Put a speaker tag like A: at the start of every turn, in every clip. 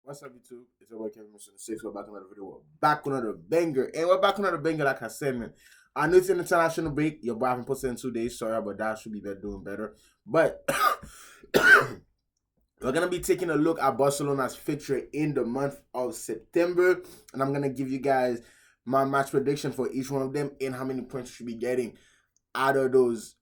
A: What's up, YouTube? It's your boy Kevin Mr. 6. We're back on another video. We're back on another banger. And we're back on another banger, like I said, man. I know it's an international break. Your boy haven't posted in 2 days. Sorry about that. Should be doing better. But we're going to be taking a look at Barcelona's fixture in the month of September. And I'm going to give you guys my match prediction for each one of them and how many points you should be getting out of those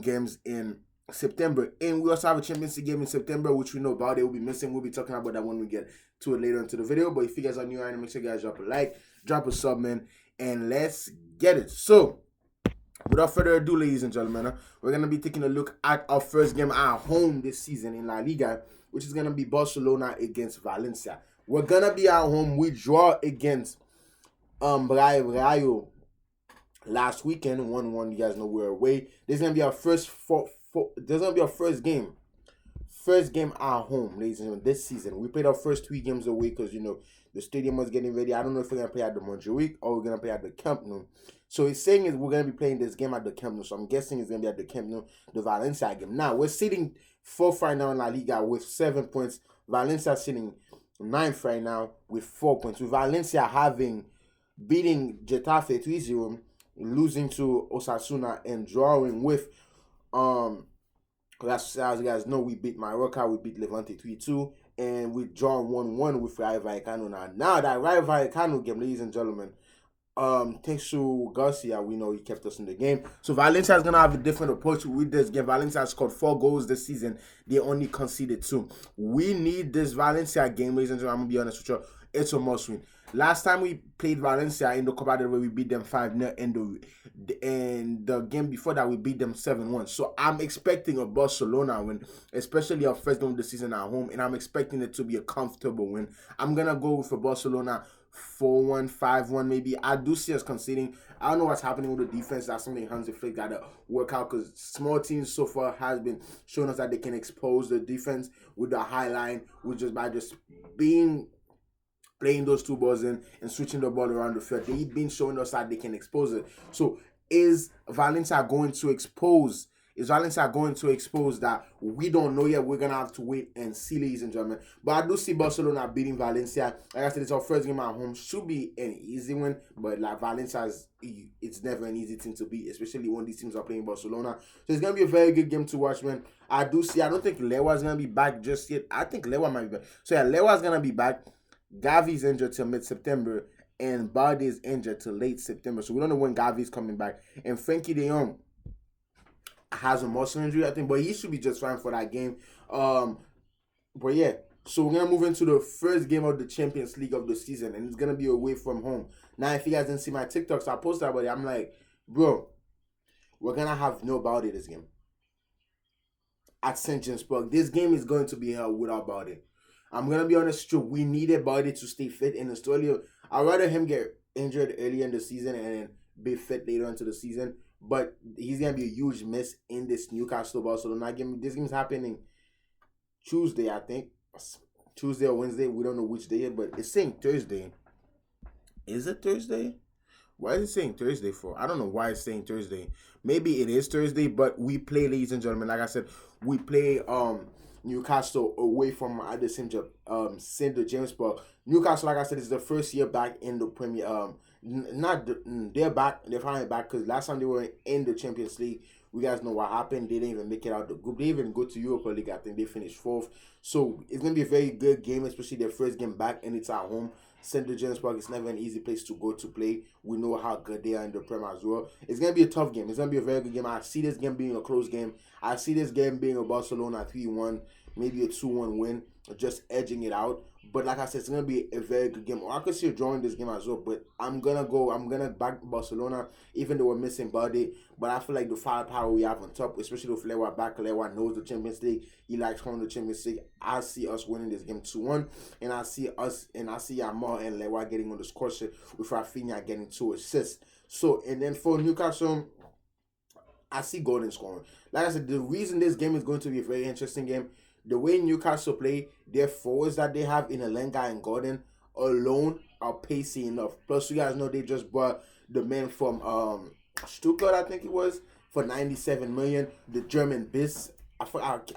A: games in September. And we also have a Champions League game in September, which we know about. It will be missing. We'll be talking about that when we get to it later into the video. But if you guys are new, make sure you guys drop a like, drop a sub, man, and let's get it. So, without further ado, ladies and gentlemen, we're going to be taking a look at our first game at home this season in La Liga, which is going to be Barcelona against Valencia. We're going to be at home. We draw against Rayo last weekend, 1-1. You guys know we're away. This is gonna be our first game. First game at home, ladies and gentlemen, this season. We played our first 3 games away because the stadium was getting ready. I don't know if we're gonna play at the Montjuic or we're gonna play at the Camp Nou. So he's saying is we're gonna be playing this game at the Camp Nou. So I'm guessing it's gonna be at the Camp Nou, the Valencia game. Now we're sitting 4th right now in La Liga with 7 points. Valencia sitting 9th right now with 4 points. With Valencia beating Getafe 3-0, losing to Osasuna, and drawing with as you guys know, we beat Mallorca, we beat Levante 3-2, and we drawn 1-1 with Rayo Vallecano. Now that Rayo Vallecano game, ladies and gentlemen, thanks to Garcia, we know he kept us in the game. So Valencia is gonna have a different approach with this game. Valencia has scored 4 goals this season. They only conceded 2. We need this Valencia game, ladies and gentlemen. I'm gonna be honest with you. It's a must win. Last time we played Valencia in the Copa del Rey, we beat them 5-0, and the game before that we beat them 7-1. So I'm expecting a Barcelona win, especially our first game of the season at home, and I'm expecting it to be a comfortable win. I'm gonna go with a Barcelona 4-1, 5-1 maybe. I do see us conceding. I don't know what's happening with the defense. That's something Hansi Flick got to work out, because small teams so far has been showing us that they can expose the defense with the high line, by just playing those 2 balls in and switching the ball around the field. They've been showing us that they can expose it. So is Valencia going to expose that? We don't know yet. We're going to have to wait and see, ladies and gentlemen. But I do see Barcelona beating Valencia. Like I said, it's our first game at home. Should be an easy win. But like it's never an easy team to beat, especially when these teams are playing Barcelona. So it's going to be a very good game to watch, man. I don't think Lewa's going to be back just yet. I think Lewa might be back. So yeah, Lewa's going to be back. Gavi's injured till mid-September, and Balde is injured till late September. So we don't know when Gavi's coming back. And Frankie de Jong has a muscle injury, I think, but he should be just fine for that game. But yeah, so we're gonna move into the first game of the Champions League of the season, and it's gonna be away from home. Now, if you guys didn't see my TikToks, I posted about it. I'm like, bro, we're gonna have no Balde this game at St. James Park. This game is going to be held without Balde. I'm going to be honest, we needed Balde to stay fit in Australia. I'd rather him get injured early in the season and then be fit later into the season. But he's going to be a huge miss in this Newcastle-Barcelona game. This game's happening Tuesday, I think. Tuesday or Wednesday. We don't know which day, but it's saying Thursday. Is it Thursday? Why is it saying Thursday for? I don't know why it's saying Thursday. Maybe it is Thursday, but we play, ladies and gentlemen. Like I said, we play Newcastle away from at the St. James Park. Newcastle, like I said, is the first year back in the Premier. They're back. They're finally back, because last time they were in the Champions League, we guys know what happened. They didn't even make it out the group. They didn't even go to Europa League. I think they finished 4th. So it's gonna be a very good game, especially their first game back, and it's at home. St. James Park is never an easy place to go to play. We know how good they are in the Premier as well. It's going to be a tough game. It's going to be a very good game. I see this game being a close game. I see this game being a Barcelona 3-1, maybe a 2-1 win, just edging it out. But like I said, it's going to be a very good game. Or I could see a drawing this game as well. But I'm going to back Barcelona, even though we're missing Balde. But I feel like the firepower we have on top, especially with Lewa back. Lewa knows the Champions League. He likes playing the Champions League. I see us winning this game 2-1. And I see Yamal and Lewa getting on the score sheet, with Rafinha getting 2 assists. So, and then for Newcastle, I see Gordon scoring. Like I said, the reason this game is going to be a very interesting game, the way Newcastle play, their forwards that they have in Alenga and Gordon alone are pacey enough. Plus, you guys know they just brought the man from Stuttgart, I think it was, for 97 million. The German Biss.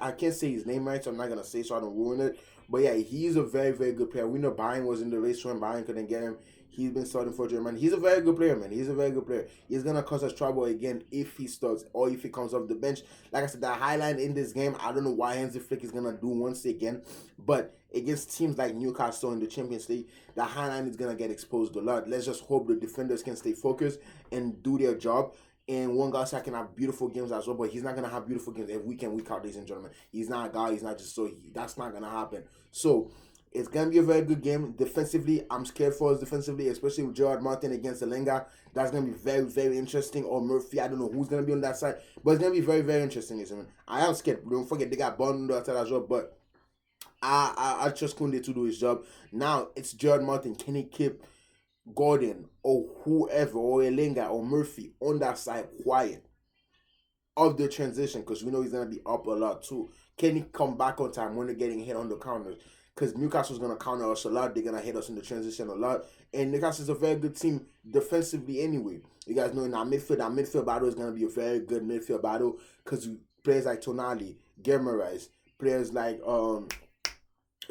A: I can't say his name right, so I'm not gonna say so I don't ruin it. But yeah, he's a very, very good player. We know Bayern was in the race when Bayern couldn't get him. He's been starting for Germany. He's a very good player, man. He's a very good player. He's gonna cause us trouble again if he starts or if he comes off the bench. Like I said, the highlight in this game, I don't know why Hansi Flick is gonna do once again, but against teams like Newcastle in the Champions League, the highlight is gonna get exposed a lot. Let's just hope the defenders can stay focused and do their job. And one guy can have beautiful games as well, but he's not gonna have beautiful games every week in, week out, ladies and gentlemen. He's not a guy. He's not just that's not gonna happen. So it's gonna be a very good game. Defensively, I'm scared for us defensively, especially with Gerard Martin against Elenga. That's gonna be very, very interesting. Or Murphy, I don't know who's gonna be on that side, but it's gonna be very, very interesting. Listen, I am scared. Don't forget they got Bond on that side as well, but I trust Kunde to do his job. Now it's Gerard Martin. Can he keep Gordon or whoever or Elenga or Murphy on that side quiet of the transition? Because we know he's gonna be up a lot too. Can he come back on time when they're getting hit on the counters? Because Newcastle's gonna counter us a lot. They're gonna hit us in the transition a lot. And Newcastle's a very good team defensively anyway. You guys know in our midfield battle is gonna be a very good midfield battle because players like Tonali, Guimaraes, players like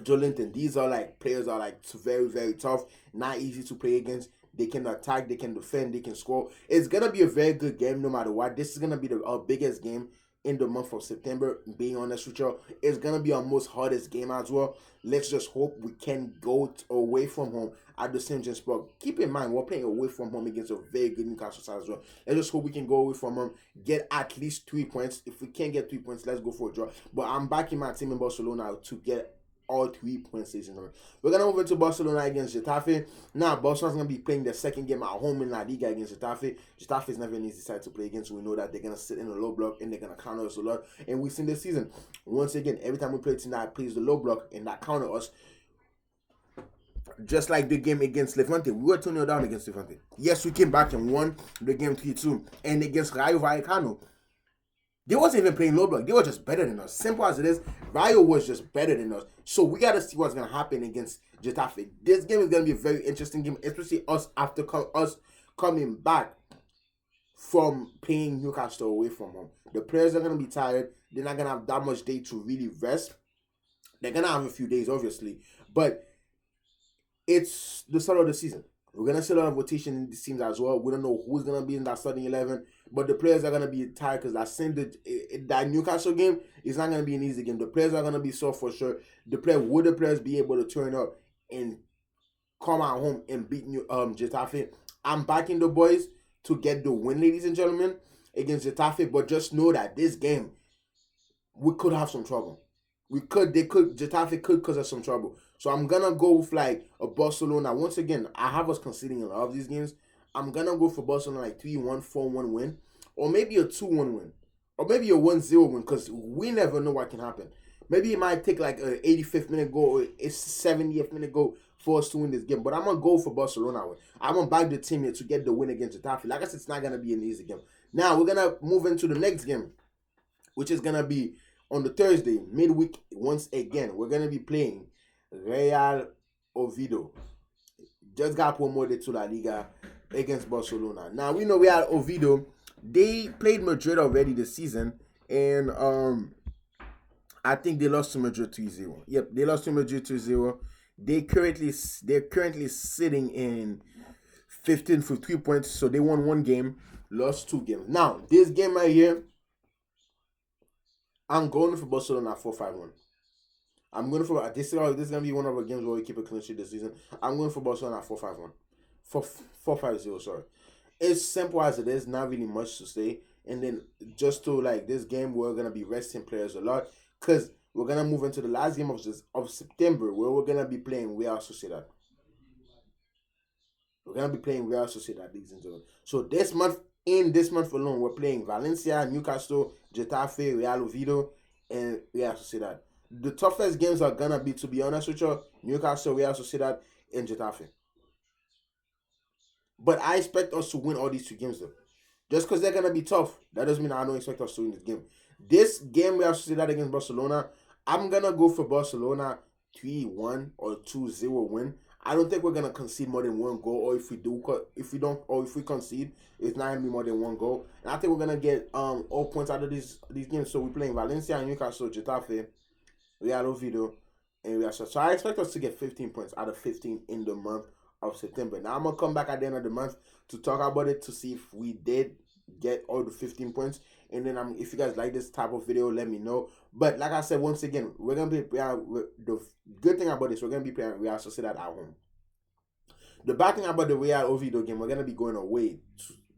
A: Jolinton, these are like players are like very, very tough, not easy to play against. They can attack, they can defend, they can score. It's gonna be a very good game no matter what. This is gonna be our biggest game in the month of September. Being honest with you, it's gonna be our most hardest game as well. Let's just hope we can go away from home at the St. James Park. Keep in mind we're playing away from home against a very good Newcastle side as well. Let's just hope we can go away from home, get at least 3 points. If we can't get 3 points, let's go for a draw. But I'm backing my team in Barcelona to get all 3 points. We're gonna move into Barcelona against Getafe. Now Barcelona's gonna be playing their second game at home in La Liga against Getafe. Getafe is never an easy side to play against. So we know that they're gonna sit in the low block and they're gonna counter us a lot. And we've seen this season, once again, every time we play a team that plays the low block and that counter us, just like the game against Levante, we were 2-0 down against Levante. Yes, we came back and won the game 3-2. And against Rayo Vallecano, they wasn't even playing low block. They were just better than us. Simple as it is, Rayo was just better than us. So we got to see what's going to happen against Getafe. This game is going to be a very interesting game, especially us after us coming back from playing Newcastle away from home. The players are going to be tired. They're not going to have that much day to really rest. They're going to have a few days, obviously. But it's the start of the season. We're going to see a lot of rotation in these teams as well. We don't know who's going to be in that starting 11. But the players are going to be tired because that Newcastle game is not going to be an easy game. The players are going to be sore for sure. Would the players be able to turn up and come at home and beat Getafe? I'm backing the boys to get the win, ladies and gentlemen, against Getafe. But just know that this game, we could have some trouble. Getafe could cause us some trouble. So I'm going to go with like a Barcelona. Once again, I have us conceding a lot of these games. I'm going to go for Barcelona like 3-1, 4-1 win. Or maybe a 2-1 win. Or maybe a 1-0 win because we never know what can happen. Maybe it might take like an 85th minute goal or a 70th minute goal for us to win this game. But I'm going to go for Barcelona win. I'm going to back the team here to get the win against Getafe. Like I said, it's not going to be an easy game. Now, we're going to move into the next game, which is going to be on the Thursday, midweek, once again. We're going to be playing Real Oviedo. Just got promoted to La Liga against Barcelona. Now, we know Real Oviedo, they played Madrid already this season, and I think they lost to Madrid 2-0. Yep, they lost to Madrid 2-0. They're currently sitting in 15th with 3 points, so they won 1 game, lost 2 games. Now, this game right here, I'm going for Barcelona 4-5-1. I'm going for this is gonna be one of our games where we keep a clean sheet this season. I'm going for Barcelona 4-5-1. 4-5-0, sorry. It's simple as it is, not really much to say. And then just to like this game, we're gonna be resting players a lot because we're gonna move into the last game of September where we're gonna be playing Real Sociedad. We're gonna be playing Real Sociedad, ladies and gentlemen. So this month alone, we're playing Valencia, Newcastle, Getafe, Real Oviedo, and Real Sociedad. The toughest games are gonna be, to be honest with you, Newcastle, Real Sociedad, and Getafe. But I expect us to win all these 2 games though. Just because they're gonna be tough, that doesn't mean I don't expect us to win this game. This game, Real Sociedad against Barcelona, I'm gonna go for Barcelona 3-1 or 2-0 win. I don't think we're gonna concede more than 1 goal, or if we concede, it's not gonna be more than 1 goal. And I think we're gonna get all points out of these games. So we're playing Valencia, Newcastle, Getafe, Real Oviedo, And Real Sociedad. So I expect us to get 15 points out of 15 in the month of September. Now I'm gonna come back at the end of the month to talk about it to see if we did get all the 15 points. And then if you guys like this type of video, let me know. But like I said, once again, we're gonna be the good thing about this, we're gonna be playing Real Sociedad at home. The bad thing about the Real Oviedo game, we're gonna be going away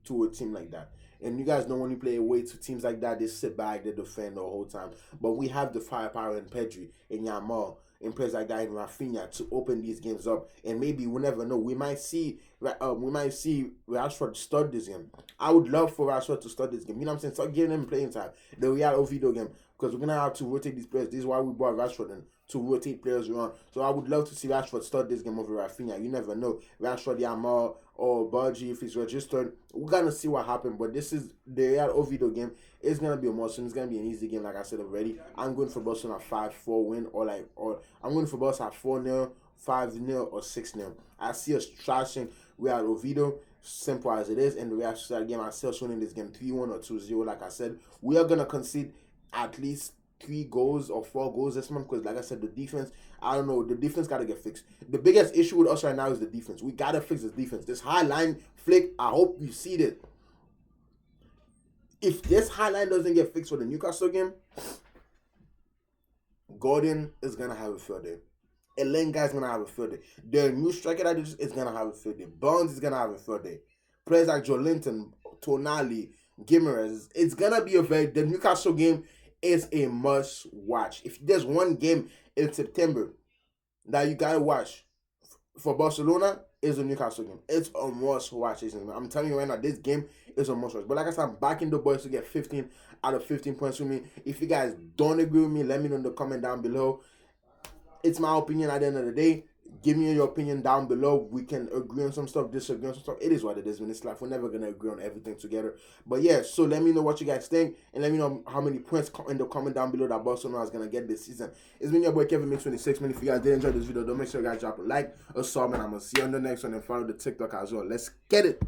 A: to a team like that. And you guys know when you play away to teams like that, they sit back, they defend the whole time. But we have the firepower in Pedri, in Yamal, in players like that, in Rafinha to open these games up. And maybe we never know. We might see Rashford start this game. I would love for Rashford to start this game. You know what I'm saying? Start giving him playing time. The Real Oviedo game, because we're gonna have to rotate these players. This is why we brought Rashford in, to rotate players around. So I would love to see Rashford start this game over Rafinha. You never know. Rashford, Yamal, or Budgie, if he's registered, we're gonna see what happens. But this is the Real Oviedo game. It's gonna be a must. It's gonna be an easy game, like I said already. I'm going for Barcelona 5-4 win, or I'm going for Barcelona 4-0, 5-0, or 6-0. I see us trashing Real Oviedo, simple as it is. And the Real Sociedad game, I see us winning this game 3-1 or 2-0. Like I said, we are gonna concede at least 3 goals or 4 goals this month, because like I said, the defense, I don't know, the defense got to get fixed. The biggest issue with us right now is the defense. We got to fix this defense. This high line flick, I hope you see it. If this high line doesn't get fixed for the Newcastle game, Gordon is going to have a field day. Elenga is going to have a field day. The new striker that is going to have a field day. Burns is going to have a field day. Players like Joe Linton, Tonali, Gimenez, it's going to be the Newcastle game is a must watch. If there's one game in September that you gotta watch for Barcelona, is the Newcastle game. It's a must watch. I'm telling you right now, this game is a must watch. But like I said, I'm backing the boys to get 15 out of 15 points with me. If you guys don't agree with me, let me know in the comment down below. It's my opinion at the end of the day. Give me your opinion down below. We can agree on some stuff, disagree on some stuff. It is what it is in this life. We're never going to agree on everything together. But yeah, so let me know what you guys think. And let me know how many points in the comment down below that Barcelona is going to get this season. It's been your boy Kevin Mix 26. Man, if you guys did enjoy this video, don't make sure you guys drop a like, a sub, and I'm going to see you on the next one. And follow the TikTok as well. Let's get it.